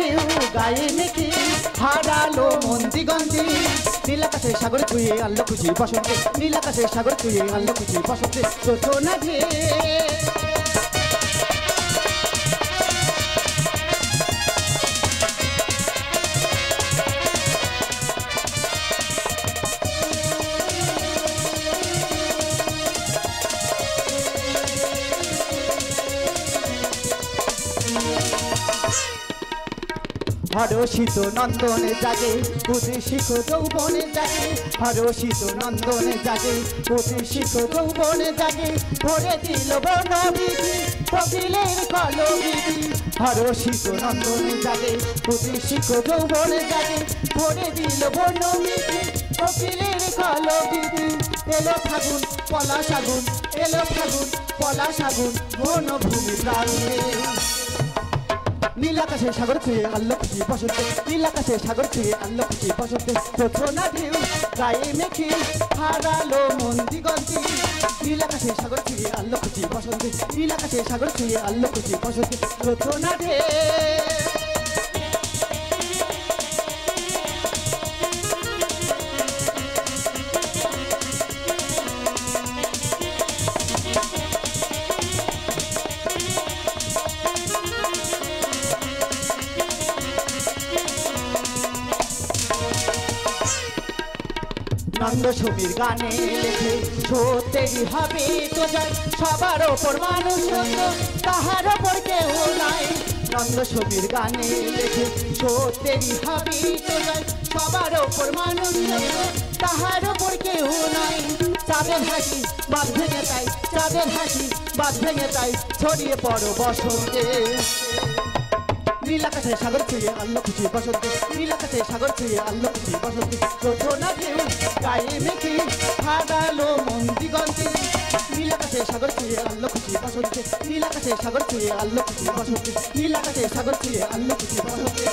ঢেউ গায়ে মেখে হারালো মন দিগন্তে নীল আকাশে সাগর ছুঁয়ে আনলো খুশি বসন্তে নীল আকাশে সাগর ছুঁয়ে আনলো খুশি বসন্তে যোজনা ঢেউ হরষিত নন্দনে জাগে উদ্দেশিক যৌবনে জাগে হরষিত নন্দনে জাগে উদ্দেশিক যৌবনে জাগে ভরে দিল বনবিধি কোকিলের কলবিধি হরষিত নন্দনে জাগে উদ্দেশিক যৌবনে জাগে ভরে দিল বনবিধি কোকিলের কলবিধি এলো ফাগুন পলাশ আগুন এলো ফাগুন পলাশ আগুন বনভূমি প্রাঙ্গে নীল আকাশে সাগর ছুঁয়ে আনলো খুশি বসন্তে নীল আকাশে সাগর ছুঁয়ে আনলো খুশি বসন্তে যোজনা ঢেউ গায়ে মেখে হারালো মন দিগন্তে নীল আকাশে সাগর ছুঁয়ে আনলো খুশি বসন্তে নীল আকাশে সাগর ছুঁয়ে আনলো খুশি বসন্তে যোজনা ঢেউ নন্দ ছবির গানে লেখে সত্যি হবে তো যায় সবার ওপর মানুষ তাহার ওপর কেউ নাই নন্দ ছবির গানে লেখে সত্যি হবে তো যায় সবার ওপর মানুষ তাহার ওপর কেউ নাই চাঁদের হাসি বাঁধ ভেঙে তাই চাঁদের হাসি বাঁধ ভেঙে তাই ছড়িয়ে পড়ো বসন্তে নীল আকাশে সাগর ছুঁয়ে আনলো খুশি বসন্তে নীল আকাশে সাগর ছুঁয়ে আনলো খুশি বসন্তে যোজনা ঢেউ গায়ে মেখে হারালো মন দিগন্তে নীল আকাশে সাগর ছুঁয়ে আনলো খুশি বসন্তে নীল আকাশে সাগর ছুঁয়ে আনলো খুশি বসন্তে নীল আকাশে সাগর ছুঁয়ে আনলো খুশি বসন্তে